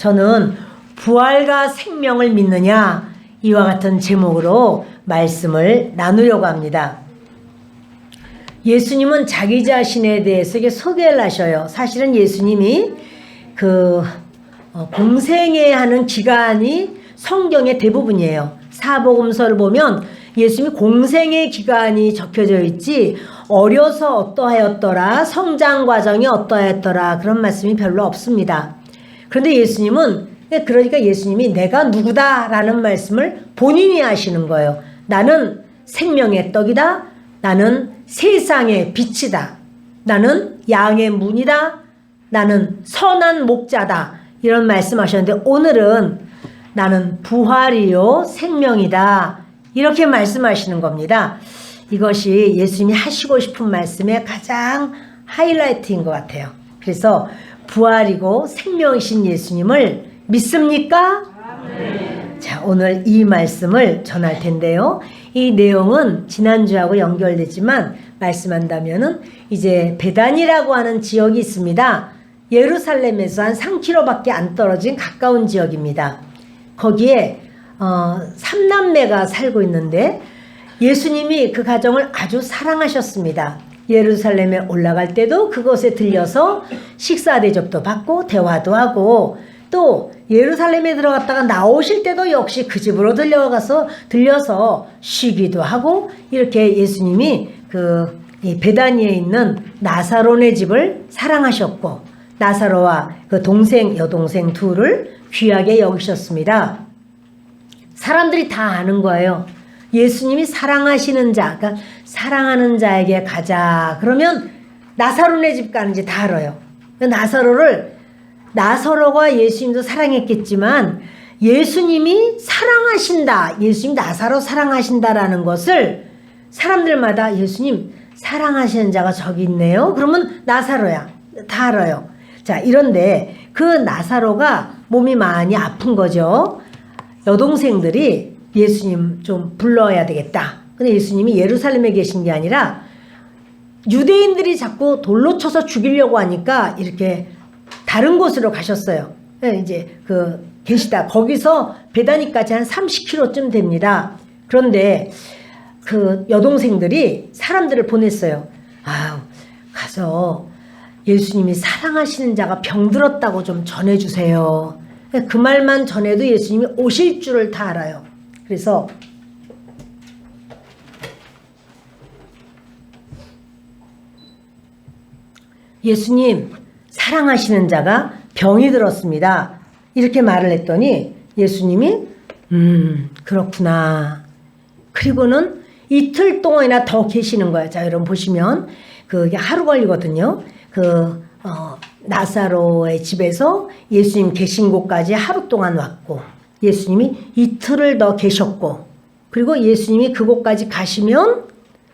저는 부활과 생명을 믿느냐, 이와 같은 제목으로 말씀을 나누려고 합니다. 예수님은 자기 자신에 대해서 이렇게 소개를 하셔요. 사실은 예수님이 공생애 하는 기간이 성경의 대부분이에요. 사복음서를 보면 예수님이 공생의 기간이 적혀져 있지, 어려서 어떠하였더라, 성장 과정이 어떠하였더라, 그런 말씀이 별로 없습니다. 그런데 그러니까 예수님이 내가 누구다라는 말씀을 본인이 하시는 거예요. 나는 생명의 떡이다. 나는 세상의 빛이다. 나는 양의 문이다. 나는 선한 목자다. 이런 말씀하셨는데, 오늘은 나는 부활이요 생명이다. 이렇게 말씀하시는 겁니다. 이것이 예수님이 하시고 싶은 말씀의 가장 하이라이트인 것 같아요. 그래서 부활이고 생명이신 예수님을 믿습니까? 네. 자, 오늘 이 말씀을 전할 텐데요. 이 내용은 지난주하고 연결되지만 말씀한다면은 이제 베단이라고 하는 지역이 있습니다. 예루살렘에서 한 3km밖에 안 떨어진 가까운 지역입니다. 거기에 3남매가 살고 있는데 예수님이 그 가정을 아주 사랑하셨습니다. 예루살렘에 올라갈 때도 그곳에 들려서 식사 대접도 받고 대화도 하고, 또 예루살렘에 들어갔다가 나오실 때도 역시 그 집으로 들려서 쉬기도 하고, 이렇게 예수님이 이 베다니에 있는 나사로네 집을 사랑하셨고, 나사로와 그 여동생 둘을 귀하게 여기셨습니다. 사람들이 다 아는 거예요. 예수님이 사랑하시는 자, 그러니까 사랑하는 자에게 가자. 그러면 나사로네 집 가는지 다 알아요. 나사로가 예수님도 사랑했겠지만 예수님이 사랑하신다, 예수님 나사로 사랑하신다라는 것을 사람들마다 예수님 사랑하시는 자가 저기 있네요. 그러면 나사로야. 다 알아요. 자, 이런데 그 나사로가 몸이 많이 아픈 거죠. 여동생들이 예수님 좀 불러야 되겠다. 근데 예수님이 예루살렘에 계신 게 아니라 유대인들이 자꾸 돌로 쳐서 죽이려고 하니까 이렇게 다른 곳으로 가셨어요. 이제 계시다. 거기서 베다니까지 한 30km쯤 됩니다. 그런데 그 여동생들이 사람들을 보냈어요. 가서 예수님이 사랑하시는 자가 병들었다고 좀 전해주세요. 그 말만 전해도 예수님이 오실 줄을 다 알아요. 그래서 예수님 사랑하시는 자가 병이 들었습니다. 이렇게 말을 했더니 예수님이 그렇구나. 그리고는 이틀 동안이나 더 계시는 거예요. 자, 여러분 보시면 그게 하루 걸리거든요. 나사로의 집에서 예수님 계신 곳까지 하루 동안 왔고, 예수님이 이틀을 더 계셨고, 그리고 예수님이 그곳까지 가시면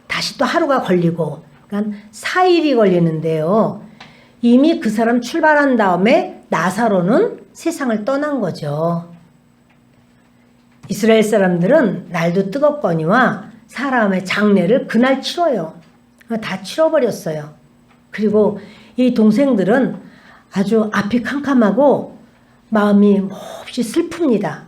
다시 또 하루가 걸리고, 그러니까 4일이 걸리는데요. 이미 그 사람 출발한 다음에 나사로는 세상을 떠난 거죠. 이스라엘 사람들은 날도 뜨겁거니와 사람의 장례를 그날 치러요. 다 치러버렸어요. 그리고 이 동생들은 아주 앞이 캄캄하고 마음이 몹시 슬픕니다.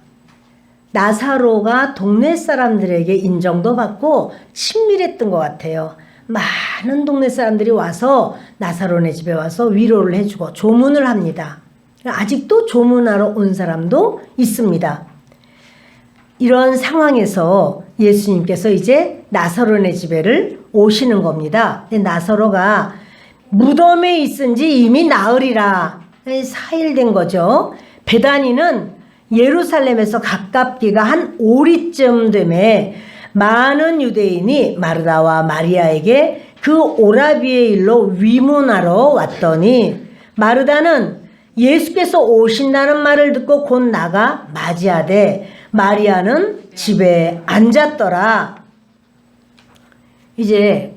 나사로가 동네 사람들에게 인정도 받고 친밀했던 것 같아요. 많은 동네 사람들이 와서 나사로네 집에 와서 위로를 해주고 조문을 합니다. 아직도 조문하러 온 사람도 있습니다. 이런 상황에서 예수님께서 이제 나사로네 집에를 오시는 겁니다. 근데 나사로가 무덤에 있은 지 이미 나흘이라 4일 된 거죠. 베다니는 예루살렘에서 가깝기가 한 5리쯤 되매 많은 유대인이 마르다와 마리아에게 그 오라비의 일로 위문하러 왔더니, 마르다는 예수께서 오신다는 말을 듣고 곧 나가 맞이하되 마리아는 집에 앉았더라. 이제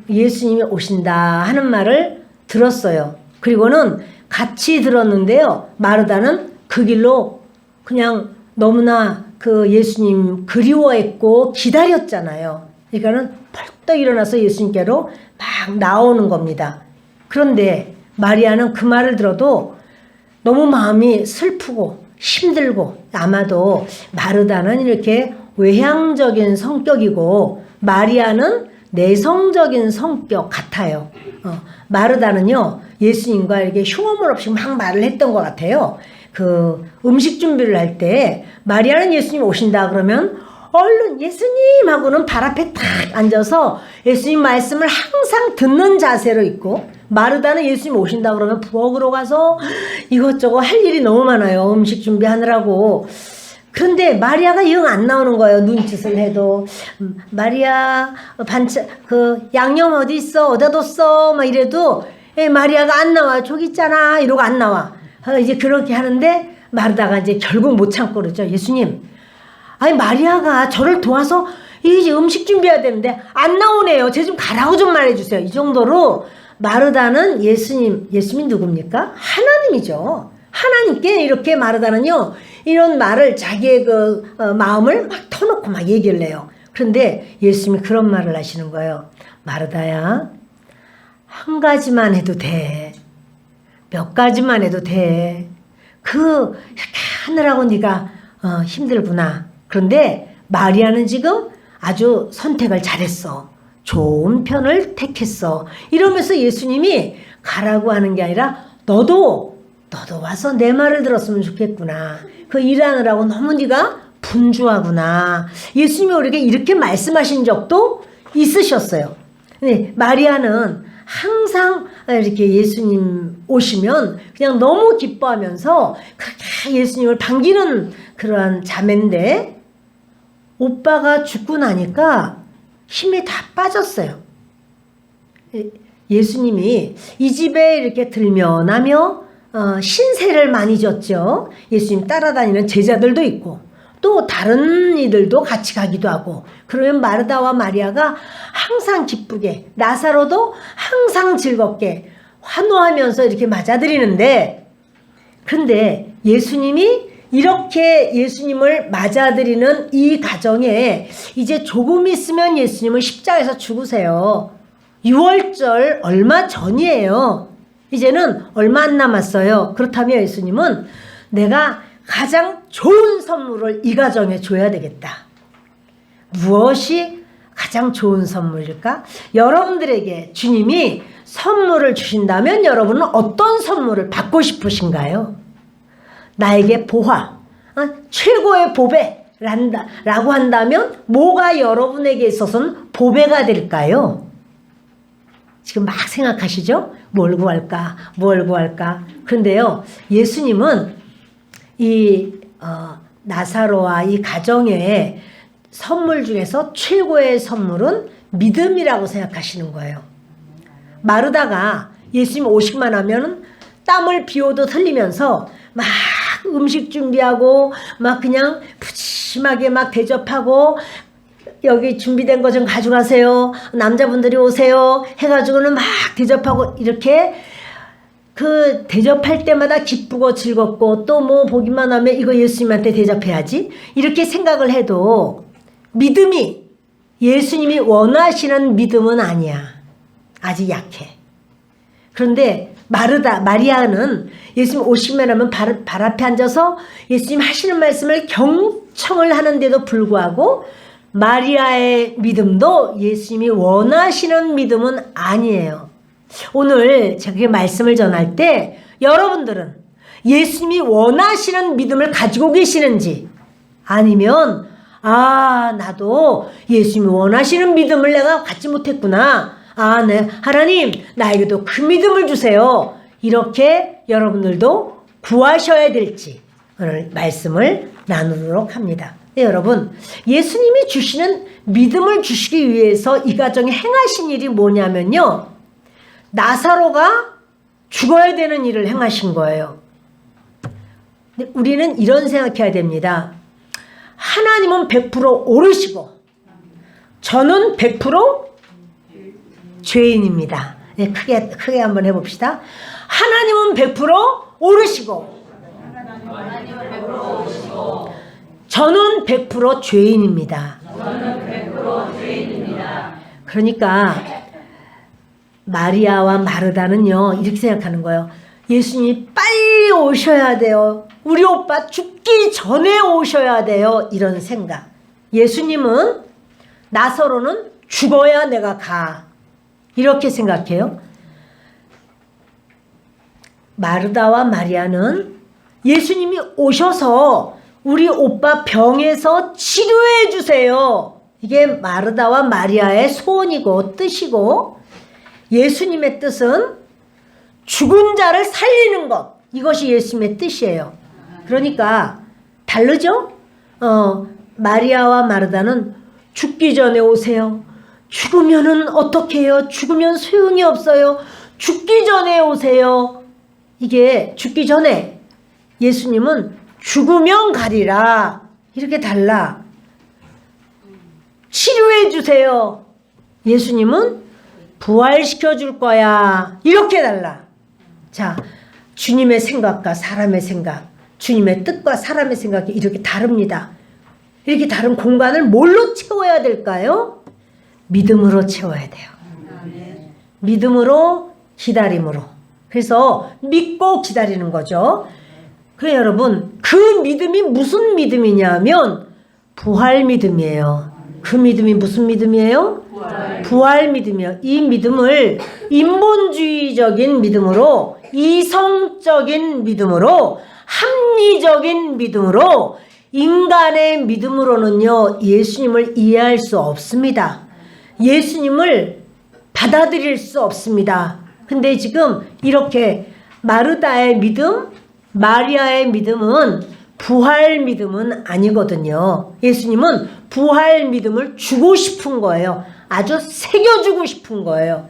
예수님이 오신다 하는 말을 들었어요. 그리고는 같이 들었는데요. 마르다는 그 길로 그냥 너무나 예수님 그리워했고 기다렸잖아요. 그러니까는 벌떡 일어나서 예수님께로 막 나오는 겁니다. 그런데 마리아는 그 말을 들어도 너무 마음이 슬프고 힘들고, 아마도 마르다는 이렇게 외향적인 성격이고 마리아는 내성적인 성격 같아요. 마르다는요, 예수님과 이렇게 흉어물 없이 막 말을 했던 것 같아요. 그 음식 준비를 할 때 마리아는 예수님 오신다 그러면 얼른 예수님 하고는 발 앞에 딱 앉아서 예수님 말씀을 항상 듣는 자세로 있고, 마르다는 예수님 오신다 그러면 부엌으로 가서 이것저것 할 일이 너무 많아요. 음식 준비하느라고. 그런데 마리아가 영 안 나오는 거예요. 눈짓을 해도. 마리아 반찬 그 양념 어디 있어? 어디다 뒀어? 막 이래도 마리아가 안 나와. 저기 있잖아. 이러고 안 나와. 이제 그렇게 하는데 마르다가 이제 결국 못 참고 그러죠. 예수님, 아니 마리아가 저를 도와서 이제 음식 준비해야 되는데 안 나오네요. 쟤 좀 가라고 좀 말해주세요. 이 정도로 마르다는 예수님이 누굽니까? 하나님이죠. 하나님께 이렇게 마르다는요, 이런 말을 자기의 그 마음을 막 터놓고 막 얘기를 해요. 그런데 예수님이 그런 말을 하시는 거예요. 마르다야, 한 가지만 해도 돼. 몇 가지만 해도 돼. 이렇게 하느라고 네가 힘들구나. 그런데 마리아는 지금 아주 선택을 잘했어. 좋은 편을 택했어. 이러면서 예수님이 가라고 하는 게 아니라 너도 와서 내 말을 들었으면 좋겠구나. 그 일하느라고 너무 네가 분주하구나. 예수님이 우리에게 이렇게 말씀하신 적도 있으셨어요. 근데 마리아는 항상 이렇게 예수님 오시면 그냥 너무 기뻐하면서 그렇게 예수님을 반기는 그러한 자매인데, 오빠가 죽고 나니까 힘이 다 빠졌어요. 예수님이 이 집에 이렇게 들면하며 신세를 많이 졌죠. 예수님 따라다니는 제자들도 있고 또 다른 이들도 같이 가기도 하고, 그러면 마르다와 마리아가 항상 기쁘게, 나사로도 항상 즐겁게 환호하면서 이렇게 맞아들이는데, 그런데 예수님이 이렇게 예수님을 맞아들이는 이 가정에 이제 조금 있으면 예수님은 십자가에서 죽으세요. 6월절 얼마 전이에요. 이제는 얼마 안 남았어요. 그렇다면 예수님은 내가 가장 좋은 선물을 이 가정에 줘야 되겠다. 무엇이 가장 좋은 선물일까? 여러분들에게 주님이 선물을 주신다면 여러분은 어떤 선물을 받고 싶으신가요? 나에게 보화, 최고의 보배라고 한다면 뭐가 여러분에게 있어서는 보배가 될까요? 지금 막 생각하시죠? 뭘 구할까? 뭘 구할까? 그런데요, 예수님은 이 나사로와 이 가정의 선물 중에서 최고의 선물은 믿음이라고 생각하시는 거예요. 마르다가 예수님 오시기만 하면 땀을 비오듯 흘리면서 막 음식 준비하고 막 그냥 푸짐하게 막 대접하고, 여기 준비된 거 좀 가져가세요. 남자분들이 오세요. 해가지고는 막 대접하고, 이렇게 그 대접할 때마다 기쁘고 즐겁고, 또 뭐 보기만 하면 이거 예수님한테 대접해야지, 이렇게 생각을 해도 믿음이 예수님이 원하시는 믿음은 아니야. 아직 약해. 그런데 마리아는 예수님 오시기만 하면 발 앞에 앉아서 예수님 하시는 말씀을 경청을 하는데도 불구하고 마리아의 믿음도 예수님이 원하시는 믿음은 아니에요. 오늘 제가 말씀을 전할 때 여러분들은 예수님이 원하시는 믿음을 가지고 계시는지, 아니면 나도 예수님이 원하시는 믿음을 내가 갖지 못했구나. 네, 하나님 나에게도 그 믿음을 주세요. 이렇게 여러분들도 구하셔야 될지 오늘 말씀을 나누도록 합니다. 네, 여러분, 예수님이 주시는 믿음을 주시기 위해서 이 가정에 행하신 일이 뭐냐면요, 나사로가 죽어야 되는 일을 행하신 거예요. 근데 우리는 이런 생각해야 됩니다. 하나님은 100% 옳으시고 저는 100% 죄인입니다. 네, 크게 한번 해봅시다. 하나님은 100% 옳으시고 저는 100% 죄인입니다. 그러니까 마리아와 마르다는요, 이렇게 생각하는 거예요. 예수님이 빨리 오셔야 돼요. 우리 오빠 죽기 전에 오셔야 돼요. 이런 생각. 예수님은 나사로는 죽어야 내가 가. 이렇게 생각해요. 마르다와 마리아는 예수님이 오셔서 우리 오빠 병에서 치료해 주세요. 이게 마르다와 마리아의 소원이고 뜻이고, 예수님의 뜻은 죽은 자를 살리는 것, 이것이 예수님의 뜻이에요. 그러니까 다르죠? 마리아와 마르다는 죽기 전에 오세요. 죽으면은 어떻게 해요? 죽으면 소용이 없어요. 죽기 전에 오세요. 이게 죽기 전에, 예수님은 죽으면 가리라. 이렇게 달라. 치료해 주세요. 예수님은 부활시켜 줄 거야. 이렇게 달라. 자, 주님의 생각과 사람의 생각, 주님의 뜻과 사람의 생각이 이렇게 다릅니다. 이렇게 다른 공간을 뭘로 채워야 될까요? 믿음으로 채워야 돼요. 믿음으로, 기다림으로. 그래서 믿고 기다리는 거죠. 그래 여러분, 그 믿음이 무슨 믿음이냐면 부활 믿음이에요. 그 믿음이 무슨 믿음이에요? 부활 믿음이에요. 이 믿음을 인본주의적인 믿음으로, 이성적인 믿음으로, 합리적인 믿음으로, 인간의 믿음으로는요, 예수님을 이해할 수 없습니다. 예수님을 받아들일 수 없습니다. 근데 지금 이렇게 마르다의 믿음, 마리아의 믿음은 부활 믿음은 아니거든요. 예수님은 부활 믿음을 주고 싶은 거예요. 아주 새겨주고 싶은 거예요.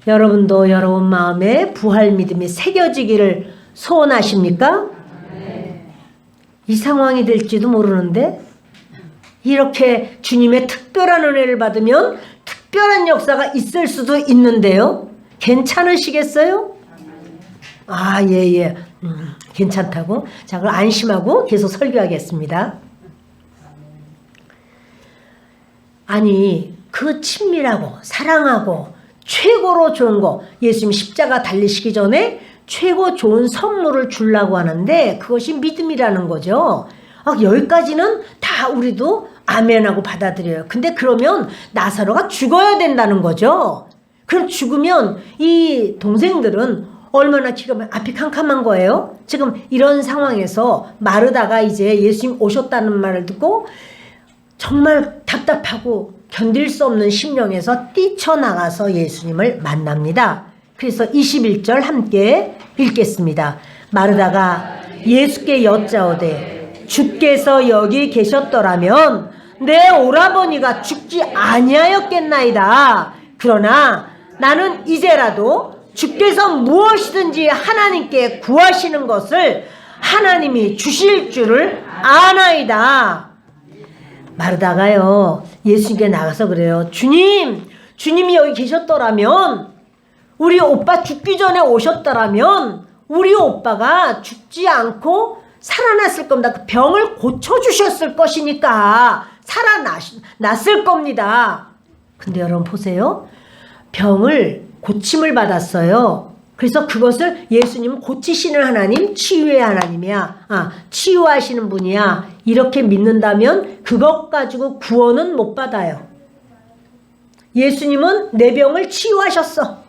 여러분도 여러분 마음에 부활 믿음이 새겨지기를 소원하십니까? 이 상황이 될지도 모르는데, 이렇게 주님의 특별한 은혜를 받으면 특별한 역사가 있을 수도 있는데요. 괜찮으시겠어요? 아, 예. 괜찮다고? 자, 그럼 안심하고 계속 설교하겠습니다. 아니, 그 친밀하고 사랑하고 최고로 좋은 거, 예수님 십자가 달리시기 전에 최고 좋은 선물을 주려고 하는데 그것이 믿음이라는 거죠. 여기까지는 다 우리도 아멘하고 받아들여요. 근데 그러면 나사로가 죽어야 된다는 거죠. 그럼 죽으면 이 동생들은 얼마나 앞이 캄캄한 거예요. 지금 이런 상황에서 마르다가 이제 예수님 오셨다는 말을 듣고 정말 답답하고 견딜 수 없는 심령에서 뛰쳐나가서 예수님을 만납니다. 그래서 21절 함께 읽겠습니다. 마르다가 예수께 여짜오되 주께서 여기 계셨더라면 내 오라버니가 죽지 아니하였겠나이다. 그러나 나는 이제라도 주께서 무엇이든지 하나님께 구하시는 것을 하나님이 주실 줄을 아나이다. 마르다가요, 예수님께 나가서 그래요. 주님이 여기 계셨더라면, 우리 오빠 죽기 전에 오셨더라면 우리 오빠가 죽지 않고 살아났을 겁니다. 그 병을 고쳐주셨을 것이니까 살아났을 겁니다. 근데 여러분 보세요. 병을 고침을 받았어요. 그래서 그것을 예수님은 고치시는 하나님, 치유의 하나님이야. 치유하시는 분이야. 이렇게 믿는다면 그것 가지고 구원은 못 받아요. 예수님은 내 병을 치유하셨어.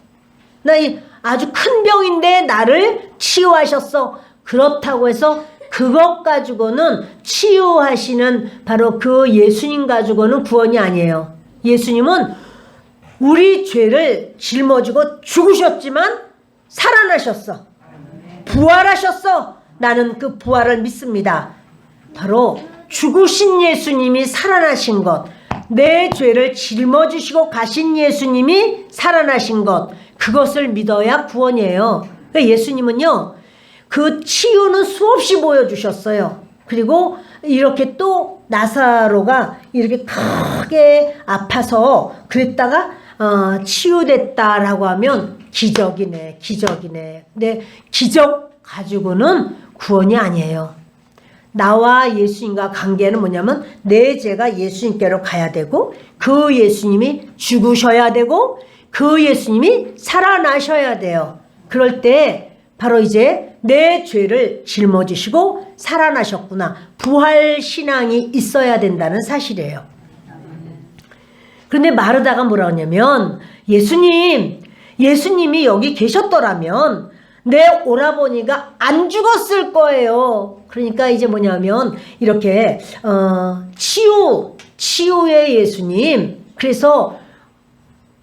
나 아주 큰 병인데 나를 치유하셨어. 그렇다고 해서 그것 가지고는, 치유하시는 바로 그 예수님 가지고는 구원이 아니에요. 예수님은 우리 죄를 짊어지고 죽으셨지만 살아나셨어. 부활하셨어. 나는 그 부활을 믿습니다. 바로 죽으신 예수님이 살아나신 것, 내 죄를 짊어지시고 가신 예수님이 살아나신 것, 그것을 믿어야 구원이에요. 예수님은요, 그 치유는 수없이 보여주셨어요. 그리고 이렇게 또 나사로가 이렇게 크게 아파서 그랬다가 치유됐다라고 하면 기적이네. 근데 기적 가지고는 구원이 아니에요. 나와 예수님과 관계는 뭐냐면 내 죄가 예수님께로 가야 되고, 그 예수님이 죽으셔야 되고, 그 예수님이 살아나셔야 돼요. 그럴 때 바로 이제 내 죄를 짊어지시고 살아나셨구나. 부활 신앙이 있어야 된다는 사실이에요. 그런데 마르다가 뭐라 하냐면 예수님이 여기 계셨더라면 내 오라버니가 안 죽었을 거예요. 그러니까 이제 뭐냐면 이렇게 치유의 예수님, 그래서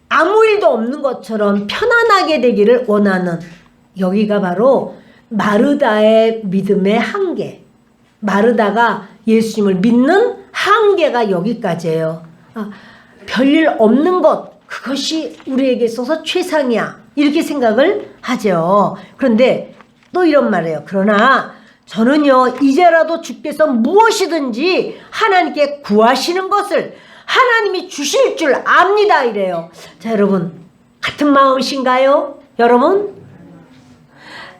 아무 일도 없는 것처럼 편안하게 되기를 원하는, 여기가 바로 마르다의 믿음의 한계, 마르다가 예수님을 믿는 한계가 여기까지예요. 별일 없는 것, 그것이 우리에게 있어서 최상이야, 이렇게 생각을 하죠. 그런데 또 이런 말이에요. 그러나 저는요, 이제라도 주께서 무엇이든지 하나님께 구하시는 것을 하나님이 주실 줄 압니다, 이래요. 자, 여러분, 같은 마음이신가요? 여러분,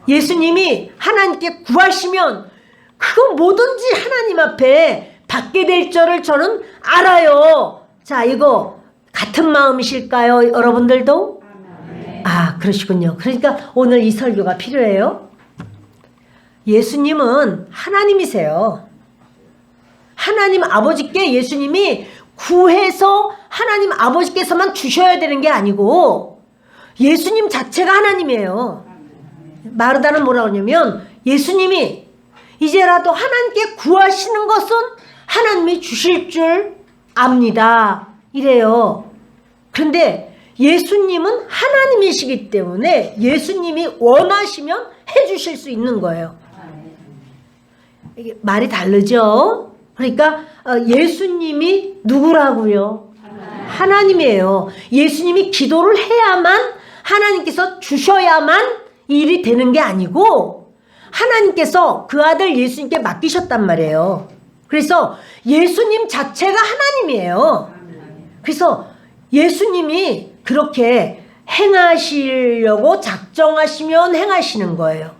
예수님이 하나님께 구하시면 그거 뭐든지 하나님 앞에 받게 될 줄을 저는 알아요. 자, 이거 같은 마음이실까요, 여러분들도? 아, 그러시군요. 그러니까 오늘 이 설교가 필요해요. 예수님은 하나님이세요. 하나님 아버지께 예수님이 구해서 하나님 아버지께서만 주셔야 되는 게 아니고 예수님 자체가 하나님이에요. 마르다는 뭐라고 하냐면 예수님이 이제라도 하나님께 구하시는 것은 하나님이 주실 줄 압니다, 이래요. 그런데 예수님은 하나님이시기 때문에 예수님이 원하시면 해주실 수 있는 거예요. 이게 말이 다르죠? 그러니까 예수님이 누구라고요? 하나님이에요. 예수님이 기도를 해야만 하나님께서 주셔야만 일이 되는 게 아니고 하나님께서 그 아들 예수님께 맡기셨단 말이에요. 그래서 예수님 자체가 하나님이에요. 그래서 예수님이 그렇게 행하시려고 작정하시면 행하시는 거예요.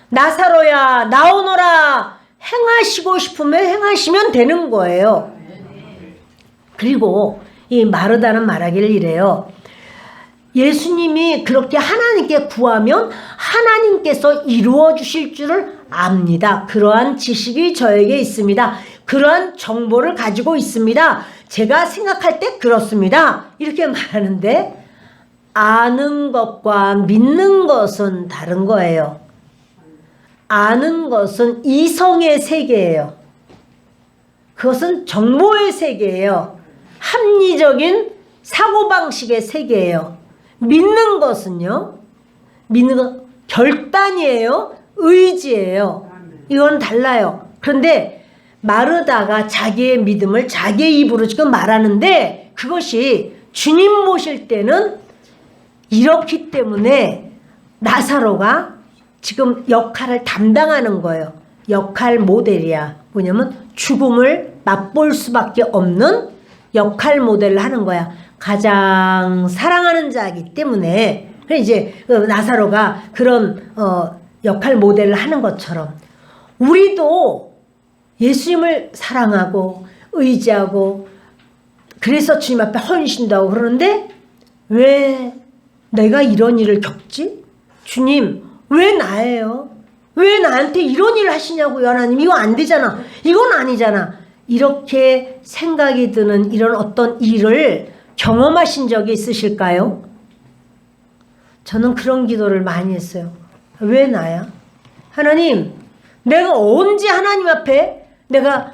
나사로야 나오너라, 행하시고 싶으면 행하시면 되는 거예요. 그리고 이 마르다는 말하기를 이래요. 예수님이 그렇게 하나님께 구하면 하나님께서 이루어 주실 줄을 압니다. 그러한 지식이 저에게 있습니다. 그러한 정보를 가지고 있습니다. 제가 생각할 때 그렇습니다. 이렇게 말하는데 아는 것과 믿는 것은 다른 거예요. 아는 것은 이성의 세계예요. 그것은 정보의 세계예요. 합리적인 사고방식의 세계예요. 믿는 것은요, 믿는 건 결단이에요. 의지예요. 이건 달라요. 그런데 마르다가 자기의 믿음을 자기의 입으로 지금 말하는데 그것이 주님 모실 때는 이렇기 때문에 나사로가 지금 역할을 담당하는 거예요. 역할 모델이야. 뭐냐면 죽음을 맛볼 수밖에 없는 역할 모델을 하는 거야. 가장 사랑하는 자이기 때문에. 그래서 이제 나사로가 그런 역할 모델을 하는 것처럼 우리도 예수님을 사랑하고 의지하고 그래서 주님 앞에 헌신도 하고 그러는데 왜 내가 이런 일을 겪지? 주님, 왜 나예요? 왜 나한테 이런 일을 하시냐고요, 하나님. 이거 안 되잖아. 이건 아니잖아. 이렇게 생각이 드는 이런 어떤 일을 경험하신 적이 있으실까요? 저는 그런 기도를 많이 했어요. 왜 나야? 하나님, 내가 언제 하나님 앞에 내가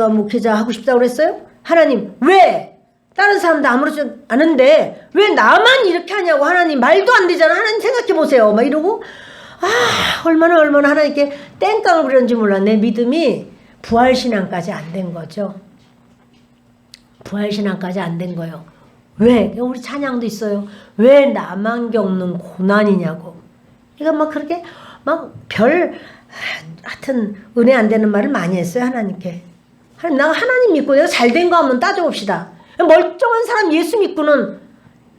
목회자 하고 싶다고 그랬어요? 하나님, 왜? 다른 사람도 아무렇지 않은데 왜 나만 이렇게 하냐고. 하나님, 말도 안 되잖아. 하나님 생각해 보세요. 막 이러고 얼마나 하나님께 땡깡을 부렸는지 몰라. 내 믿음이 부활신앙까지 안 된 거죠. 부활신앙까지 안 된 거예요. 왜? 우리 찬양도 있어요. 왜 나만 겪는 고난이냐고. 이거 막 그렇게 하여튼 은혜 안 되는 말을 많이 했어요, 하나님께. 나 하나님 믿고 내가 잘된 거 한번 따져봅시다. 멀쩡한 사람 예수 믿고는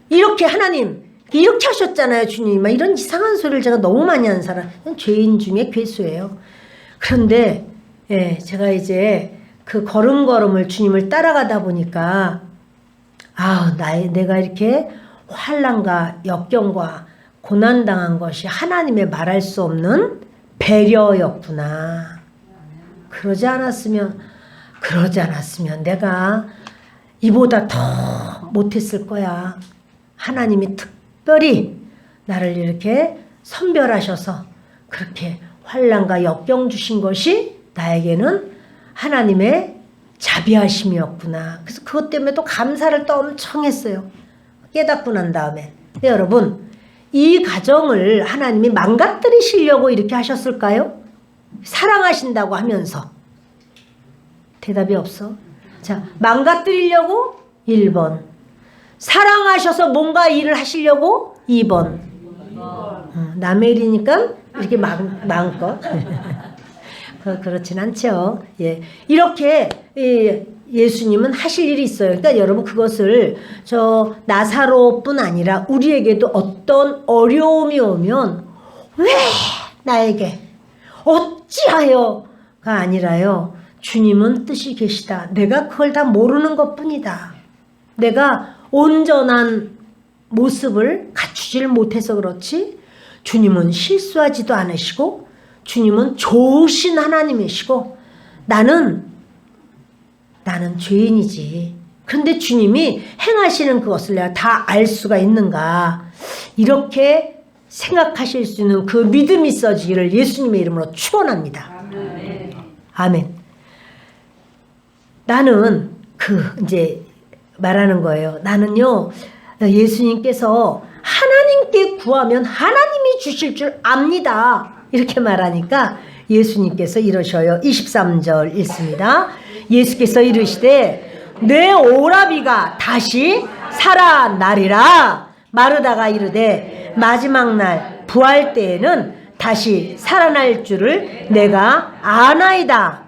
이렇게 하나님 이렇게 하셨잖아요, 주님. 막 이런 이상한 소리를 제가 너무 많이 하는 사람. 죄인 중에 괴수예요. 그런데 제가 이제 그 걸음걸음을 주님을 따라가다 보니까 내가 이렇게 환난과 역경과 고난당한 것이 하나님의 말할 수 없는 배려였구나. 그러지 않았으면 내가 이보다 더 못했을 거야. 하나님이 특별히 나를 이렇게 선별하셔서 그렇게 환난과 역경 주신 것이 나에게는 하나님의 자비하심이었구나. 그래서 그것 때문에 또 감사를 또 엄청 했어요. 깨닫고 난 다음에. 근데 여러분, 이 가정을 하나님이 망가뜨리시려고 이렇게 하셨을까요? 사랑하신다고 하면서. 대답이 없어. 자, 망가뜨리려고 1번. 사랑하셔서 뭔가 일을 하시려고 2번. 남의 일이니까 이렇게 마음껏. 그렇진 않죠. 예. 이렇게 예수님은 하실 일이 있어요. 그러니까 여러분 그것을 저 나사로뿐 아니라 우리에게도 어떤 어려움이 오면 왜 나에게 어찌하여가 아니라요. 주님은 뜻이 계시다. 내가 그걸 다 모르는 것뿐이다. 내가 온전한 모습을 갖추질 못해서 그렇지 주님은 실수하지도 않으시고 주님은 좋으신 하나님이시고 나는 죄인이지. 그런데 주님이 행하시는 그것을 내가 다 알 수가 있는가. 이렇게 생각하실 수 있는 그 믿음이 있어지기를 예수님의 이름으로 축원합니다. 아멘. 나는 이제 말하는 거예요. 나는요, 예수님께서 하나님께 구하면 하나님이 주실 줄 압니다. 이렇게 말하니까 예수님께서 이러셔요. 23절 읽습니다. 예수께서 이르시되 내 오라비가 다시 살아나리라. 마르다가 이르되 마지막 날 부활 때에는 다시 살아날 줄을 내가 아나이다.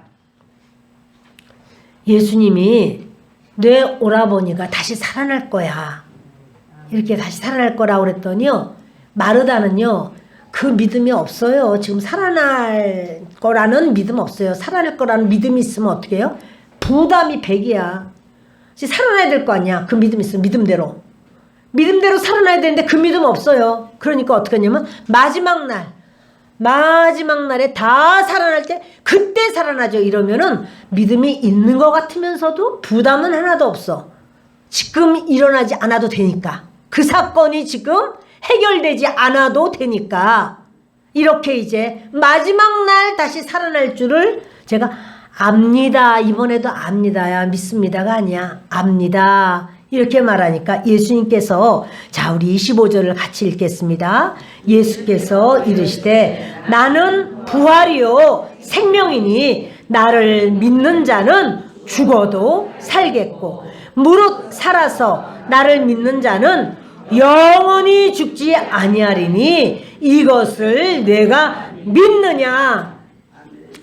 예수님이 내 오라버니가 다시 살아날 거야. 이렇게 다시 살아날 거라고 그랬더니요. 마르다는요. 그 믿음이 없어요. 지금 살아날 거라는 믿음 없어요. 살아날 거라는 믿음이 있으면 어떻게 해요? 부담이 100이야. 살아나야 될 거 아니야. 그 믿음 있으면 믿음대로 살아나야 되는데 그 믿음 없어요. 그러니까 어떻게 하냐면 마지막 날에 다 살아날 때 그때 살아나죠. 이러면은 믿음이 있는 것 같으면서도 부담은 하나도 없어. 지금 일어나지 않아도 되니까. 그 사건이 지금 해결되지 않아도 되니까 이렇게 이제 마지막 날 다시 살아날 줄을 제가 압니다. 이번에도 압니다야 믿습니다가 아니야. 압니다. 이렇게 말하니까 예수님께서 자 우리 25절을 같이 읽겠습니다. 예수께서 이르시되 나는 부활이요 생명이니 나를 믿는 자는 죽어도 살겠고 무릇 살아서 나를 믿는 자는 영원히 죽지 아니하리니 이것을 내가 믿느냐?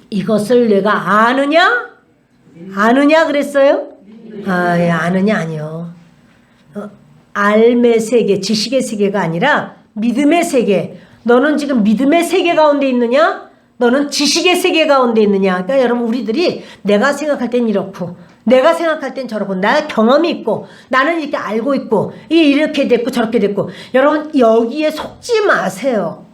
이것을 내가 아느냐? 아느냐 그랬어요? 아느냐 아니요. 알의 세계, 지식의 세계가 아니라 믿음의 세계. 너는 지금 믿음의 세계 가운데 있느냐? 너는 지식의 세계 가운데 있느냐? 그러니까 여러분 우리들이 내가 생각할 땐 이렇고 내가 생각할 땐 저렇고 나 경험이 있고 나는 이렇게 알고 있고 이렇게 됐고 저렇게 됐고 여러분 여기에 속지 마세요.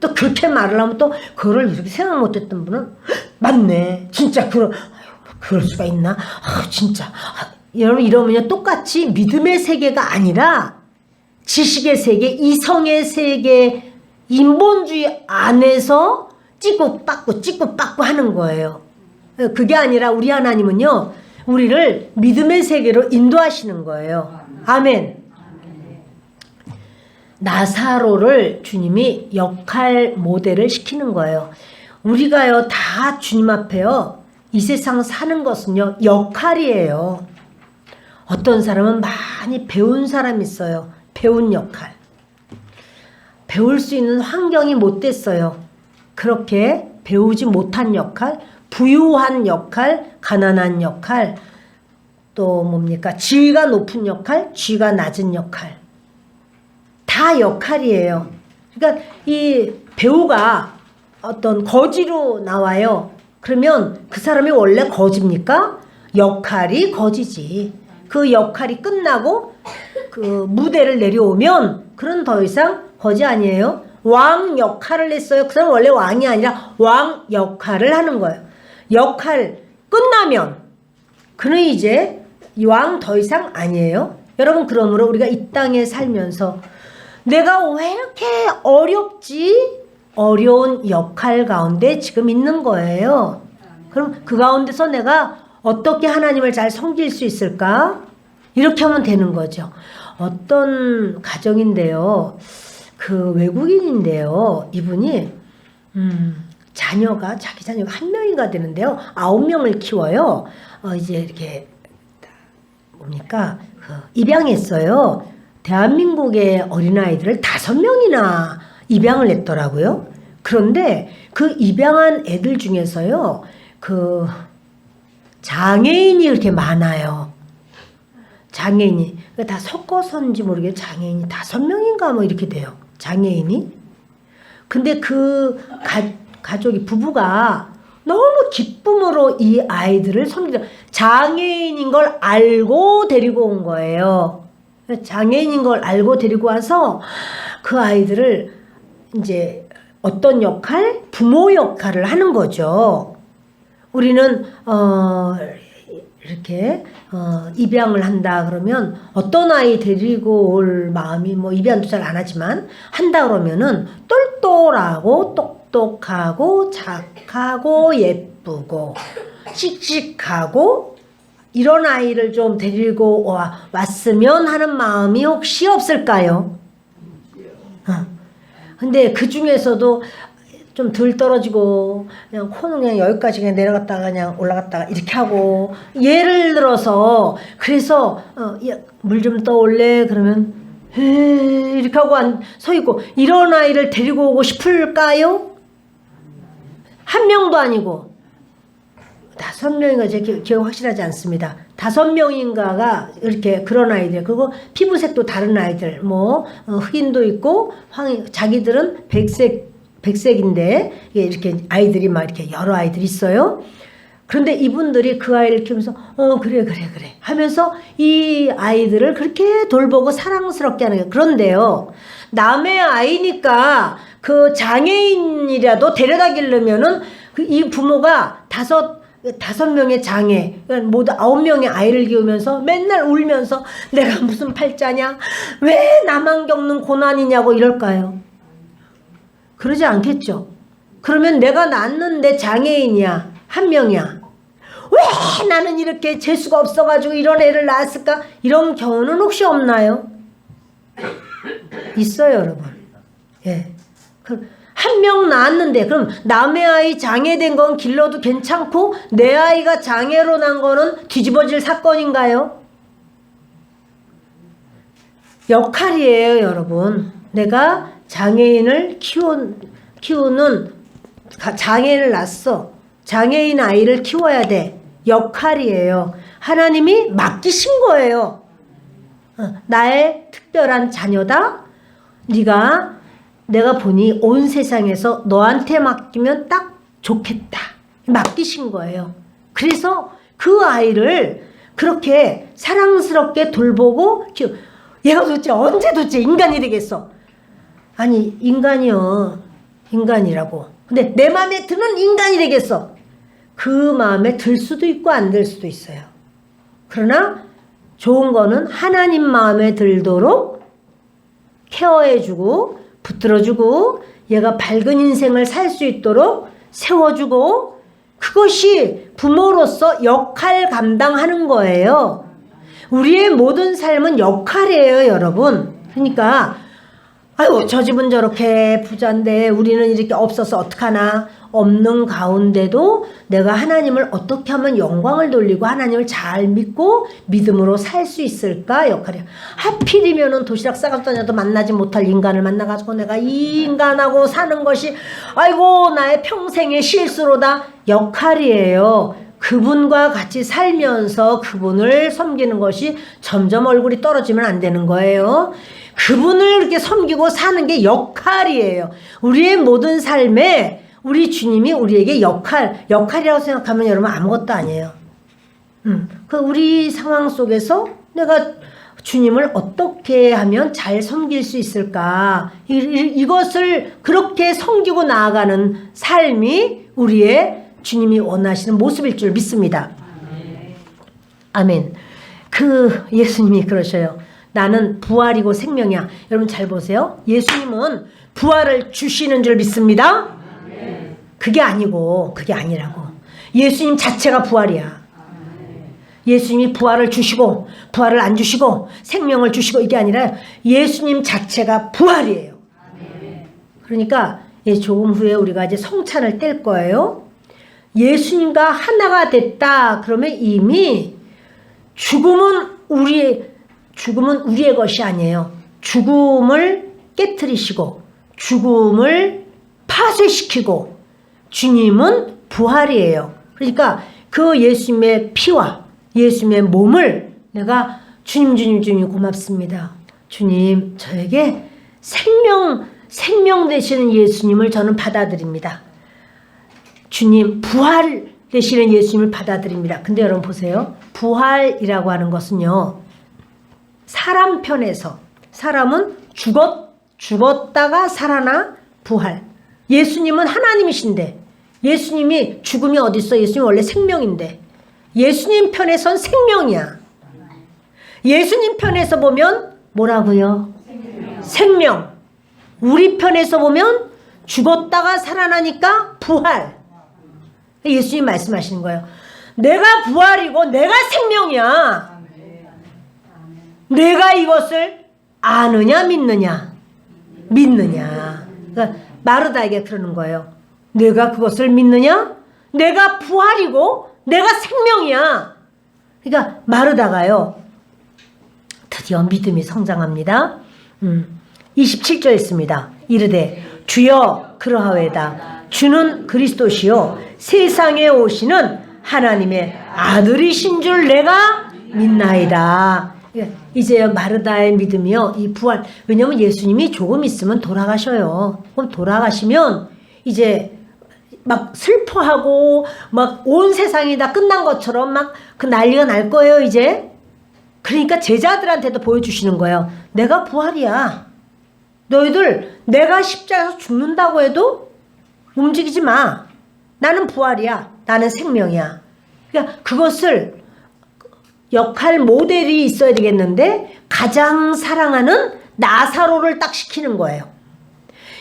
또 그렇게 말을 하면 또 그걸 이렇게 생각 못했던 분은 맞네 진짜 그럴 수가 있나 진짜 여러분 이러면요 똑같이 믿음의 세계가 아니라 지식의 세계 이성의 세계 인본주의 안에서 찍고 빠꾸 하는 거예요. 그게 아니라 우리 하나님은요 우리를 믿음의 세계로 인도하시는 거예요. 아멘. 나사로를 주님이 역할 모델을 시키는 거예요. 우리가요 다 주님 앞에요 이 세상 사는 것은요 역할이에요. 어떤 사람은 많이 배운 사람이 있어요. 배운 역할. 배울 수 있는 환경이 못 됐어요. 그렇게 배우지 못한 역할, 부유한 역할, 가난한 역할, 또 뭡니까? 지위가 높은 역할, 지위가 낮은 역할. 다 역할이에요. 그러니까 이 배우가 어떤 거지로 나와요. 그러면 그 사람이 원래 거지입니까? 역할이 거지지. 그 역할이 끝나고 그 무대를 내려오면 그런 더 이상 거지 아니에요? 왕 역할을 했어요. 그 사람 원래 왕이 아니라 왕 역할을 하는 거예요. 역할 끝나면 그는 이제 왕 더 이상 아니에요. 여러분, 그러므로 우리가 이 땅에 살면서 내가 왜 이렇게 어렵지? 어려운 역할 가운데 지금 있는 거예요. 그럼 그 가운데서 내가 어떻게 하나님을 잘 섬길 수 있을까? 이렇게 하면 되는 거죠. 어떤 가정인데요. 그 외국인인데요. 이분이 자기 자녀가 1명인가 되는데요. 9명을 키워요. 이제 이렇게 뭡니까? 입양했어요. 대한민국의 어린아이들을 5명이나 입양을 했더라고요. 그런데 그 입양한 애들 중에서요. 그 장애인이 이렇게 많아요. 장애인이 다 섞어서인지 모르겠어요. 장애인이 5명인가 뭐 이렇게 돼요. 장애인이. 근데 그 가족이 부부가 너무 기쁨으로 이 아이들을 섬기다 장애인인 걸 알고 데리고 온 거예요. 장애인인 걸 알고 데리고 와서 그 아이들을 이제 어떤 역할? 부모 역할을 하는 거죠. 우리는 이렇게 입양을 한다 그러면 어떤 아이 데리고 올 마음이 뭐 입양도 잘 안 하지만 한다 그러면은 똘똘하고 똑똑하고 착하고 예쁘고 씩씩하고 이런 아이를 좀 데리고 왔으면 하는 마음이 혹시 없을까요? 근데 그 중에서도 좀 덜 떨어지고 그냥 코는 그냥 여기까지 그냥 내려갔다가 그냥 올라갔다가 이렇게 하고 예를 들어서 그래서 물 좀 떠올래 그러면 이렇게 하고 서 있고 이런 아이를 데리고 오고 싶을까요? 1명도 아니고 5명인가 제 기억 확실하지 않습니다. 5명인가가 이렇게 그런 아이들 그리고 피부색도 다른 아이들 뭐 흑인도 있고 자기들은 백색인데 이렇게 아이들이 막 이렇게 여러 아이들이 있어요. 그런데 이분들이 그 아이를 키우면서 그래 하면서 이 아이들을 그렇게 돌보고 사랑스럽게 하는 거예요. 그런데요. 남의 아이니까 그 장애인이라도 데려다 기르면은 이 부모가 5명의 장애, 그러니까 모두 9명의 아이를 키우면서 맨날 울면서 내가 무슨 팔자냐? 왜 나만 겪는 고난이냐고 이럴까요? 그러지 않겠죠. 그러면 내가 낳았는데 장애인이야. 1명이야. 왜 나는 이렇게 재수가 없어가지고 이런 애를 낳았을까? 이런 경우는 혹시 없나요? 있어요, 여러분. 예. 1명 낳았는데 그럼 남의 아이 장애된 건 길러도 괜찮고 내 아이가 장애로 난 거는 뒤집어질 사건인가요? 역할이에요, 여러분. 내가 장애인을 키우는 장애를 낳았어. 장애인 아이를 키워야 돼. 역할이에요. 하나님이 맡기신 거예요. 나의 특별한 자녀다. 내가 보니 온 세상에서 너한테 맡기면 딱 좋겠다. 맡기신 거예요. 그래서 그 아이를 그렇게 사랑스럽게 돌보고 얘가 도대체 언제 인간이 되겠어? 아니 인간이요. 인간이라고. 근데 내 마음에 드는 인간이 되겠어. 그 마음에 들 수도 있고 안 들 수도 있어요. 그러나 좋은 거는 하나님 마음에 들도록 케어해주고 붙들어주고 얘가 밝은 인생을 살 수 있도록 세워주고 그것이 부모로서 역할 감당하는 거예요. 우리의 모든 삶은 역할이에요, 여러분. 그러니까 아유 저 집은 저렇게 부자인데 우리는 이렇게 없어서 어떡하나. 없는 가운데도 내가 하나님을 어떻게 하면 영광을 돌리고 하나님을 잘 믿고 믿음으로 살 수 있을까 역할이야. 하필이면은 도시락 싸가지고 다녀도 만나지 못할 인간을 만나가지고 내가 이 인간하고 사는 것이 아이고 나의 평생의 실수로다. 역할이에요. 그분과 같이 살면서 그분을 섬기는 것이 점점 얼굴이 떨어지면 안 되는 거예요. 그분을 이렇게 섬기고 사는 게 역할이에요. 우리의 모든 삶에 우리 주님이 우리에게 역할이라고 생각하면 여러분 아무것도 아니에요. 우리 상황 속에서 내가 주님을 어떻게 하면 잘 섬길 수 있을까? 이것을 그렇게 섬기고 나아가는 삶이 우리의 주님이 원하시는 모습일 줄 믿습니다. 아멘. 예수님이 그러셔요. 나는 부활이고 생명이야. 여러분 잘 보세요. 예수님은 부활을 주시는 줄 믿습니다. 그게 아니라고. 예수님 자체가 부활이야. 예수님이 부활을 주시고 부활을 안 주시고 생명을 주시고 이게 아니라 예수님 자체가 부활이에요. 그러니까 조금 후에 우리가 이제 성찬을 뗄 거예요. 예수님과 하나가 됐다. 그러면 이미 죽음은 우리의 것이 아니에요. 죽음을 깨트리시고 죽음을 파쇄시키고 주님은 부활이에요. 그러니까 그 예수님의 피와 예수님의 몸을 내가 주님 고맙습니다. 주님 저에게 생명 되시는 예수님을 저는 받아들입니다. 주님 부활 되시는 예수님을 받아들입니다. 근데 여러분 보세요. 부활이라고 하는 것은요. 사람 편에서 사람은 죽었다가 살아나 부활. 예수님은 하나님이신데 예수님이 죽음이 어디 있어? 예수님 원래 생명인데 예수님 편에선 생명이야. 예수님 편에서 보면 뭐라고요? 생명. 우리 편에서 보면 죽었다가 살아나니까 부활. 예수님 말씀하시는 거예요. 내가 부활이고 내가 생명이야. 내가 이것을 아느냐 믿느냐. 그러니까 마르다에게 그러는 거예요. 내가 그것을 믿느냐? 내가 부활이고 내가 생명이야. 그러니까 마르다가요. 드디어 믿음이 성장합니다. 27절 있습니다. 이르되 주여 그러하외다. 주는 그리스도시요 세상에 오시는 하나님의 아들이신 줄 내가 믿나이다. 이제 마르다의 믿음이요. 이 부활. 왜냐면 예수님이 조금 있으면 돌아가셔요. 그럼 돌아가시면 이제 막 슬퍼하고 막 온 세상이 다 끝난 것처럼 막 그 난리가 날 거예요 이제. 그러니까 제자들한테도 보여주시는 거예요. 내가 부활이야. 너희들 내가 십자가에서 죽는다고 해도 움직이지 마. 나는 부활이야. 나는 생명이야. 그러니까 그것을 역할 모델이 있어야 되겠는데 가장 사랑하는 나사로를 딱 시키는 거예요.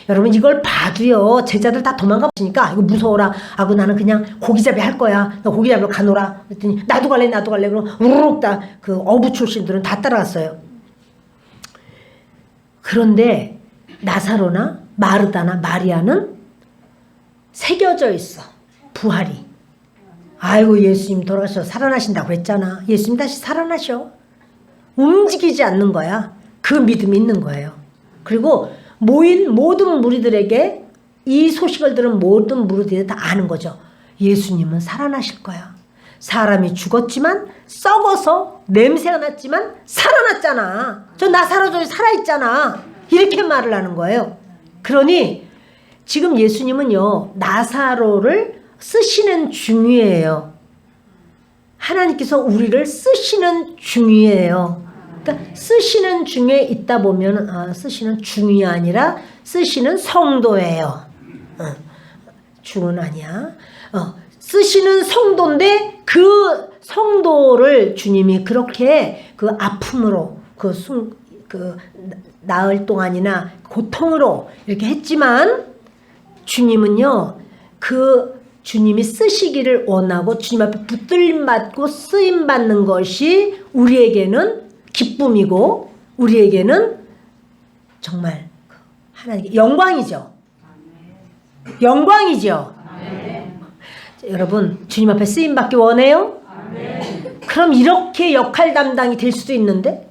여러분 이걸 봐도요. 제자들 다 도망가시니까 이거 무서워라. 하고 나는 그냥 고기잡이 할 거야. 너 고기잡이로 가노라. 그랬더니 나도 갈래. 그럼 우르륵 다 그 어부 출신들은 다 따라갔어요. 그런데 나사로나 마르다나 마리아는 새겨져 있어. 부활이. 아이고 예수님 돌아가셔 살아나신다고 그랬잖아. 예수님 다시 살아나셔. 움직이지 않는 거야. 그 믿음이 있는 거예요. 그리고 모인 모든 무리들에게 이 소식을 들은 모든 무리들이 다 아는 거죠. 예수님은 살아나실 거야. 사람이 죽었지만 썩어서 냄새가 났지만 살아났잖아. 저 나사로도 살아있잖아. 이렇게 말을 하는 거예요. 그러니 지금 예수님은요. 나사로를 쓰시는 중이에요. 하나님께서 우리를 쓰시는 중이에요. 그러니까 쓰시는 중에 있다 보면 쓰시는 중이 아니라 쓰시는 성도예요. 중은 아니야. 쓰시는 성도인데 그 성도를 주님이 그렇게 그 아픔으로 그 나흘 동안이나 고통으로 이렇게 했지만 주님은요. 그 주님이 쓰시기를 원하고 주님 앞에 붙들림 받고 쓰임 받는 것이 우리에게는 기쁨이고 우리에게는 정말 하나님께 영광이죠. 영광이죠. 여러분 주님 앞에 쓰임 받기 원해요? 그럼 이렇게 역할 담당이 될 수도 있는데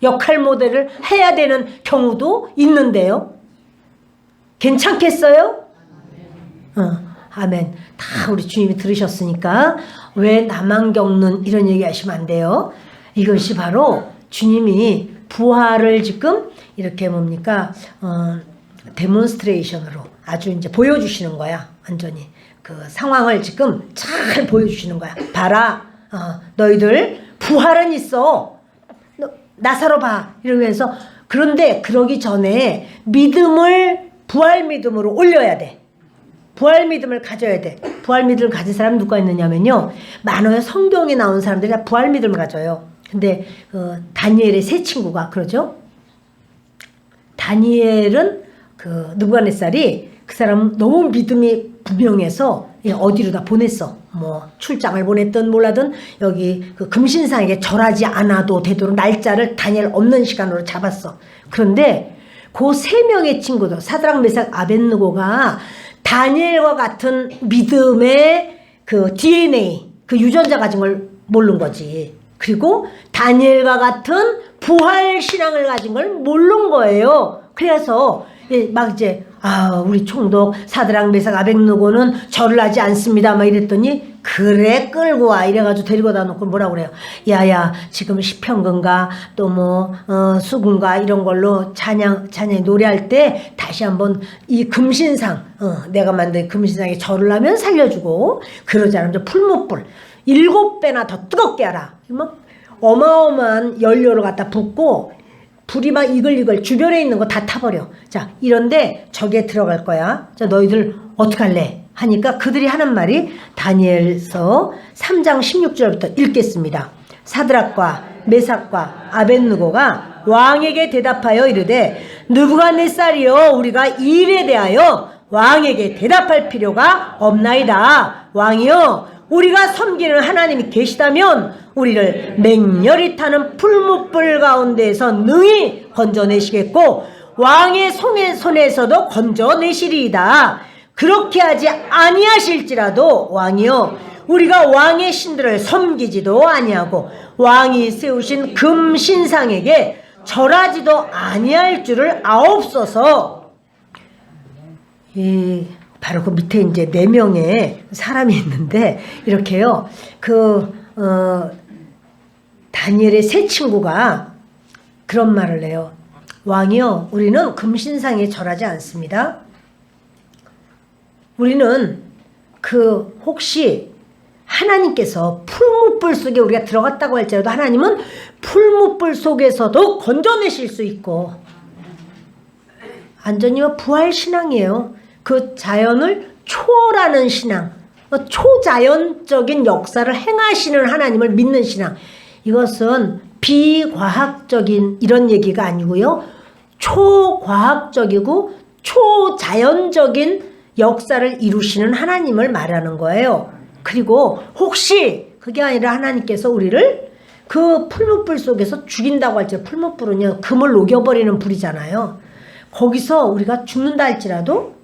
역할 모델을 해야 되는 경우도 있는데요. 괜찮겠어요? 아멘. 다 우리 주님이 들으셨으니까 왜 나만 겪는 이런 얘기 하시면 안 돼요. 이것이 바로 주님이 부활을 지금 이렇게 뭡니까 데몬스트레이션으로 아주 이제 보여주시는 거야. 완전히 그 상황을 지금 잘 보여주시는 거야. 봐라, 너희들 부활은 있어. 나사로 봐 이러면서. 그런데 그러기 전에 믿음을 부활 믿음으로 올려야 돼. 부활 믿음을 가져야 돼. 부활 믿음을 가진 사람은 누가 있느냐면요, 많아요. 성경에 나온 사람들이 다 부활 믿음을 가져요. 근데 다니엘의 세 친구가 그러죠. 다니엘은 느부갓네살이 그 사람 너무 믿음이 분명해서 어디로 다 보냈어. 뭐 출장을 보냈든 몰라든 여기 그 금신상에게 절하지 않아도 되도록 날짜를 다니엘 없는 시간으로 잡았어. 그런데 그 세 명의 친구들, 사드락, 메삭, 아벳느고가 다니엘과 같은 믿음의 그 DNA, 그 유전자 가진 걸 모르는 거지. 그리고 다니엘과 같은 부활 신앙을 가진 걸 모르는 거예요. 그래서 막 이제 우리 총독 사드락, 메삭, 아벳느고는 절을 하지 않습니다 막 이랬더니, 그래 끌고 와 이래가지고 데리고 다 놓고 뭐라고 그래요. 야야, 지금 시편근가 또 뭐 수군가 이런 걸로 찬양 노래할 때 다시 한번 이 금신상, 내가 만든 금신상에 절을 하면 살려주고, 그러지 않으면 풀무불 7배나 더 뜨겁게 하라. 막 어마어마한 연료를 갖다 붓고 불이 막 이글이글 주변에 있는 거 다 타버려. 자, 이런데 저기에 들어갈 거야. 자, 너희들 어떡할래? 하니까 그들이 하는 말이, 다니엘서 3장 16절부터 읽겠습니다. 사드락과 메삭과 아벳느고가 왕에게 대답하여 이르되, 느부갓네살이여, 우리가 이 일에 대하여 왕에게 대답할 필요가 없나이다. 왕이여, 우리가 섬기는 하나님이 계시다면 우리를 맹렬히 타는 풀무불 가운데에서 능히 건져내시겠고 왕의 손에서도 건져내시리이다. 그렇게 하지 아니하실지라도 왕이여, 우리가 왕의 신들을 섬기지도 아니하고 왕이 세우신 금신상에게 절하지도 아니할 줄을 아옵소서. 바로 그 밑에 이제 4명의 사람이 있는데, 이렇게요, 다니엘의 세 친구가 그런 말을 해요. 왕이요, 우리는 금신상에 절하지 않습니다. 우리는 혹시 하나님께서 풀무불 속에 우리가 들어갔다고 할지라도 하나님은 풀무불 속에서도 건져내실 수 있고, 완전히 부활신앙이에요. 그 자연을 초월하는 신앙, 초자연적인 역사를 행하시는 하나님을 믿는 신앙. 이것은 비과학적인 이런 얘기가 아니고요, 초과학적이고 초자연적인 역사를 이루시는 하나님을 말하는 거예요. 그리고 혹시 그게 아니라 하나님께서 우리를 그 풀무불 속에서 죽인다고 할지라도, 풀무불은요 금을 녹여버리는 불이잖아요. 거기서 우리가 죽는다 할지라도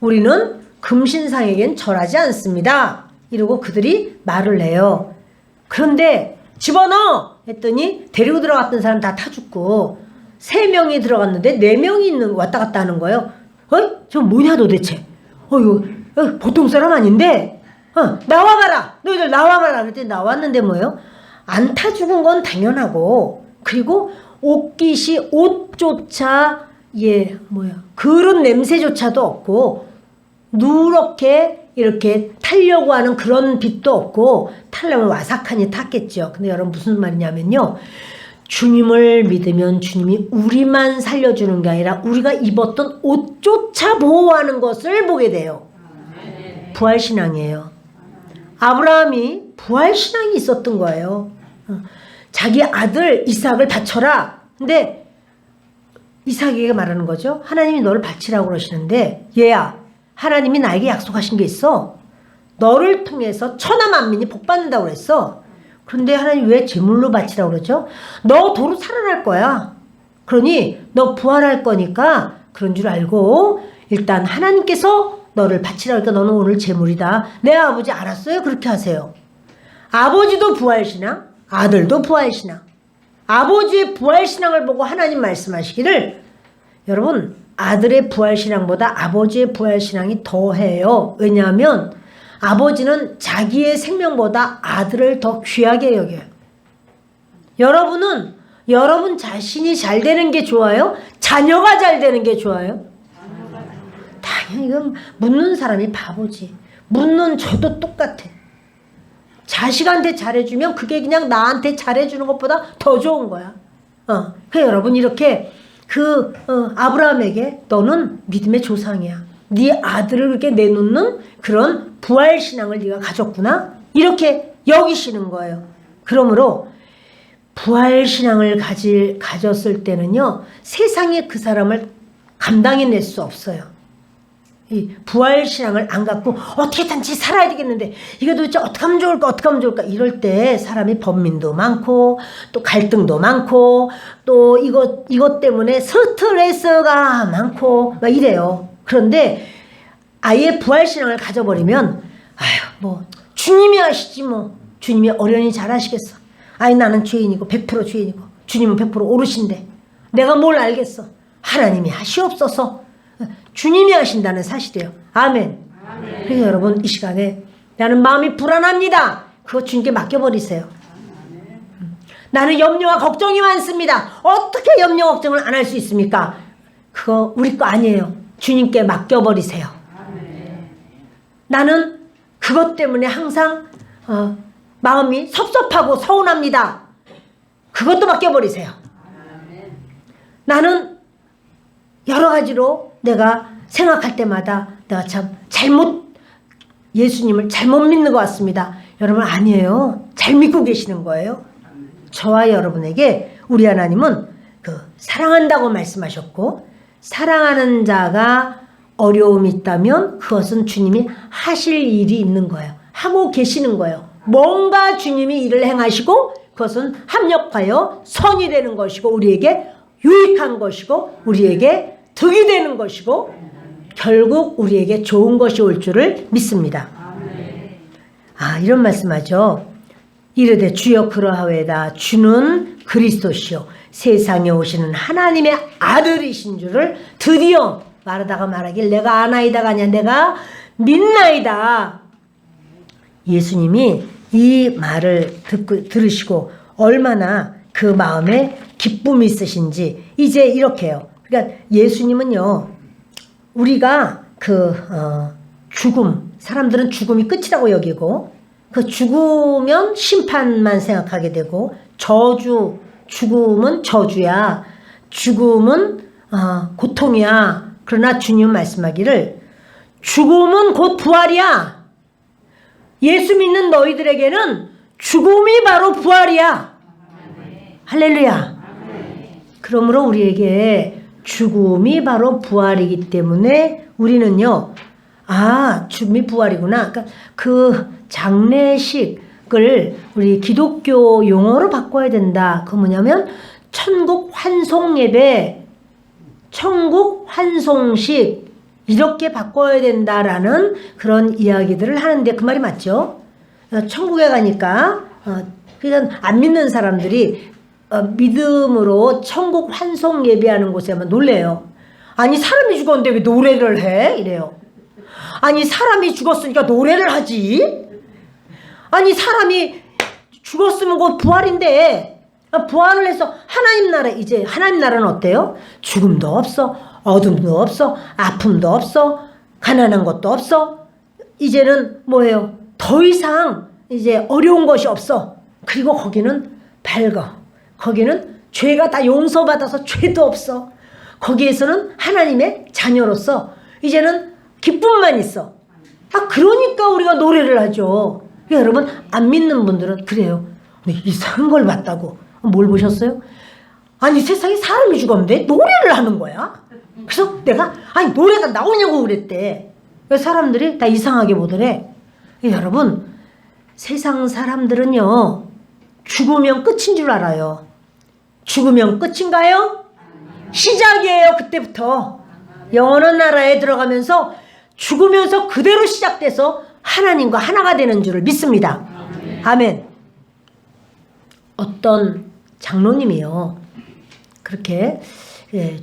우리는 금신상에겐 절하지 않습니다. 이러고 그들이 말을 해요. 그런데 집어넣어! 했더니 데리고 들어갔던 사람 다 죽고 3명이 들어갔는데 4명이 왔다 갔다 하는 거예요. 저 뭐냐 도대체? 이거 보통 사람 아닌데? 나와봐라! 너희들 나와봐라! 그랬더니 나왔는데 뭐예요? 안 타 죽은 건 당연하고, 그리고 옷깃이 옷조차 그런 냄새조차도 없고, 누렇게 이렇게 타려고 하는 그런 빛도 없고, 타려면 와삭하니 탔겠죠. 근데 여러분 무슨 말이냐면요, 주님을 믿으면 주님이 우리만 살려주는 게 아니라 우리가 입었던 옷조차 보호하는 것을 보게 돼요. 부활신앙이에요. 아브라함이 부활신앙이 있었던 거예요. 자기 아들 이삭을 바쳐라. 근데 이삭에게 말하는 거죠. 하나님이 너를 바치라고 그러시는데, 얘야, 하나님이 나에게 약속하신 게 있어. 너를 통해서 천하 만민이 복받는다고 그랬어. 그런데 하나님 왜 제물로 바치라고 그러죠? 너 도로 살아날 거야. 그러니 너 부활할 거니까 그런 줄 알고 일단 하나님께서 너를 바치라고 하니까 너는 오늘 제물이다. 내 아버지 알았어요? 그렇게 하세요. 아버지도 부활신앙, 아들도 부활신앙. 아버지의 부활신앙을 보고 하나님 말씀하시기를, 여러분 아들의 부활신앙보다 아버지의 부활신앙이 더해요. 왜냐하면 아버지는 자기의 생명보다 아들을 더 귀하게 여겨요. 여러분은 여러분 자신이 잘 되는 게 좋아요? 자녀가 잘 되는 게 좋아요? 당연히 이건 묻는 사람이 바보지. 묻는 저도 똑같아. 자식한테 잘해주면 그게 그냥 나한테 잘해주는 것보다 더 좋은 거야. 그 여러분 이렇게 아브라함에게 너는 믿음의 조상이야. 네 아들을 그렇게 내놓는 그런 부활신앙을 네가 가졌구나. 이렇게 여기시는 거예요. 그러므로 부활신앙을 가졌을 때는요. 세상에 그 사람을 감당해낼 수 없어요. 이 부활신앙을 안 갖고 어떻게든지 살아야 되겠는데 이게 도대체 어떻게 하면 좋을까 이럴 때 사람이 번민도 많고 또 갈등도 많고 또 이것 때문에 스트레스가 많고 막 이래요. 그런데 아예 부활신앙을 가져버리면 뭐 주님이 하시지 뭐 주님이 어련히 잘 하시겠어. 나는 죄인이고 100% 죄인이고 주님은 100% 오르신데 내가 뭘 알겠어. 하나님이 하시옵소서. 주님이 하신다는 사실이에요. 아멘. 그래서 여러분 이 시간에 나는 마음이 불안합니다. 그거 주님께 맡겨버리세요. 나는 염려와 걱정이 많습니다. 어떻게 염려 걱정을 안 할 수 있습니까? 그거 우리 거 아니에요. 주님께 맡겨버리세요. 나는 그것 때문에 항상 마음이 섭섭하고 서운합니다. 그것도 맡겨버리세요. 나는 여러 가지로 내가 생각할 때마다 내가 참 예수님을 잘못 믿는 것 같습니다. 여러분 아니에요. 잘 믿고 계시는 거예요. 저와 여러분에게 우리 하나님은 사랑한다고 말씀하셨고 사랑하는 자가 어려움이 있다면 그것은 주님이 하실 일이 있는 거예요. 하고 계시는 거예요. 뭔가 주님이 일을 행하시고 그것은 합력하여 선이 되는 것이고 우리에게 유익한 것이고 우리에게 득이 되는 것이고 결국 우리에게 좋은 것이 올 줄을 믿습니다. 이런 말씀하죠. 이르되 주여 그러하외다. 주는 그리스도시요 세상에 오시는 하나님의 아들이신 줄을 드디어 말하다가 말하길 내가 아나이다가 아니야 내가 믿나이다. 예수님이 이 말을 들으시고 얼마나 그 마음에 기쁨이 있으신지 이제 이렇게 해요. 그러니까 예수님은요, 우리가 죽음, 사람들은 죽음이 끝이라고 여기고, 죽으면 심판만 생각하게 되고, 죽음은 저주야, 죽음은 고통이야. 그러나 주님은 말씀하기를, 죽음은 곧 부활이야. 예수 믿는 너희들에게는 죽음이 바로 부활이야. 할렐루야. 그러므로 우리에게 죽음이 바로 부활이기 때문에 우리는요, 죽음이 부활이구나. 그러니까 그 장례식을 우리 기독교 용어로 바꿔야 된다. 그 뭐냐면 천국 환송 예배, 천국 환송식 이렇게 바꿔야 된다라는 그런 이야기들을 하는데 그 말이 맞죠? 천국에 가니까 그러니까 안 믿는 사람들이 믿음으로 천국 환송 예배하는 곳에 하면 놀래요. 아니 사람이 죽었는데 왜 노래를 해? 이래요. 아니 사람이 죽었으니까 노래를 하지. 아니 사람이 죽었으면 곧 부활인데 부활을 해서 하나님 나라 이제 하나님 나라는 어때요? 죽음도 없어. 어둠도 없어. 아픔도 없어. 가난한 것도 없어. 이제는 뭐예요? 더 이상 이제 어려운 것이 없어. 그리고 거기는 밝아. 거기는 죄가 다 용서받아서 죄도 없어. 거기에서는 하나님의 자녀로서 이제는 기쁨만 있어. 그러니까 우리가 노래를 하죠. 여러분 안 믿는 분들은 그래요. 이상한 걸 봤다고. 뭘 보셨어요? 아니 세상에 사람이 죽었는데 노래를 하는 거야. 그래서 내가 노래가 나오냐고 그랬대. 사람들이 다 이상하게 보더래. 여러분 세상 사람들은요 죽으면 끝인 줄 알아요. 죽으면 끝인가요? 시작이에요. 그때부터 영원한 나라에 들어가면서 죽으면서 그대로 시작돼서 하나님과 하나가 되는 줄을 믿습니다. 아멘. 어떤 장로님이요 그렇게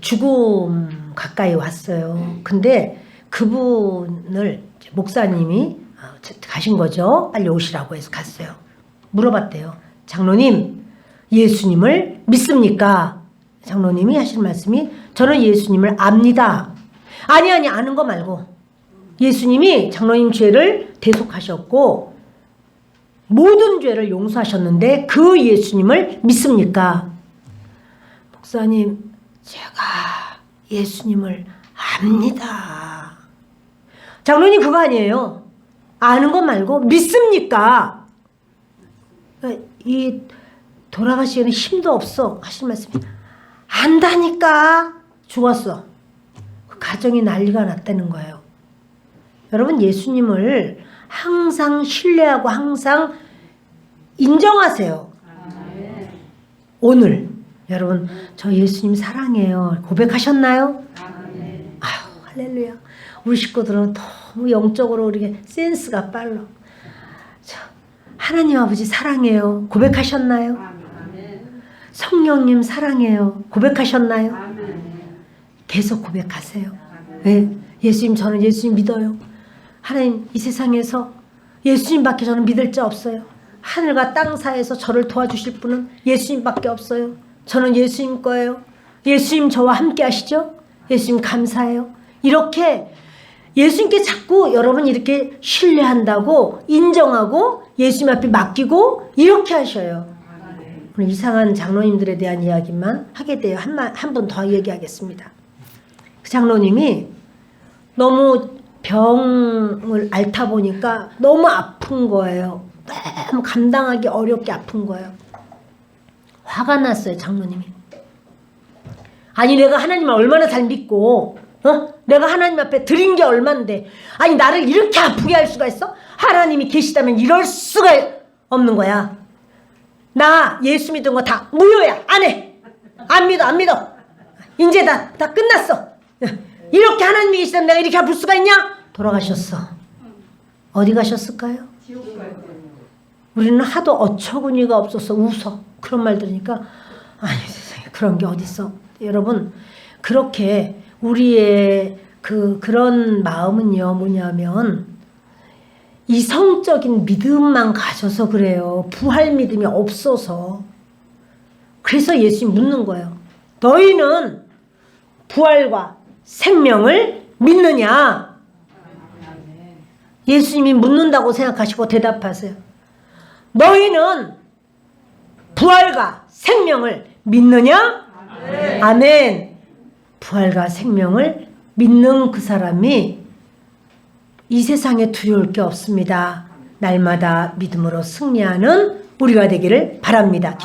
죽음 가까이 왔어요. 근데 그분을 목사님이 가신 거죠. 빨리 오시라고 해서 갔어요. 물어봤대요. 장로님 예수님을 믿습니까? 장로님이 하신 말씀이 저는 예수님을 압니다. 아니 아는 거 말고 예수님이 장로님 죄를 대속하셨고 모든 죄를 용서하셨는데 그 예수님을 믿습니까? 목사님, 제가 예수님을 압니다. 장로님 그거 아니에요. 아는 것 말고 믿습니까? 이 돌아가시기에는 힘도 없어 하시는 말씀이 안다니까. 죽었어. 그 가정이 난리가 났다는 거예요. 여러분 예수님을 항상 신뢰하고 항상 인정하세요. 오늘 여러분 저 예수님 사랑해요 고백하셨나요? 아유 할렐루야. 우리 식구들은 너무 영적으로 우리게 센스가 빨라. 하나님 아버지 사랑해요 고백하셨나요? 성령님 사랑해요 고백하셨나요? 계속 고백하세요. 네. 예수님 저는 예수님 믿어요. 하나님 이 세상에서 예수님밖에 저는 믿을 자 없어요. 하늘과 땅 사이에서 저를 도와주실 분은 예수님밖에 없어요. 저는 예수님 거예요. 예수님 저와 함께 하시죠? 예수님 감사해요. 이렇게 예수님께 자꾸 여러분 이렇게 신뢰한다고 인정하고 예수님 앞에 맡기고 이렇게 하셔요. 오늘 이상한 장로님들에 대한 이야기만 하게 돼요. 한 번 더 얘기하겠습니다. 그 장로님이 너무 병을 앓다 보니까 너무 아픈 거예요. 너무 감당하기 어렵게 아픈 거예요. 화가 났어요, 장로님이. 아니 내가 하나님을 얼마나 잘 믿고 내가 하나님 앞에 드린 게 얼만데 아니 나를 이렇게 아프게 할 수가 있어? 하나님이 계시다면 이럴 수가 없는 거야. 나 예수 믿은 거 다 무효야. 안 해. 안 믿어. 이제 다 끝났어. 이렇게 하나님이 계시다면 내가 이렇게 아플 수가 있냐? 돌아가셨어. 어디 가셨을까요? 우리는 하도 어처구니가 없어서 웃어. 그런 말 들으니까 아니 세상에 그런 게 어딨어. 여러분 그렇게 우리의 그런 마음은요 뭐냐면 이성적인 믿음만 가져서 그래요. 부활 믿음이 없어서. 그래서 예수님 묻는 거예요. 너희는 부활과 생명을 믿느냐? 예수님이 묻는다고 생각하시고 대답하세요. 너희는 부활과 생명을 믿느냐? 아멘. 아멘. 부활과 생명을 믿는 그 사람이 이 세상에 두려울 게 없습니다. 날마다 믿음으로 승리하는 우리가 되기를 바랍니다. 기도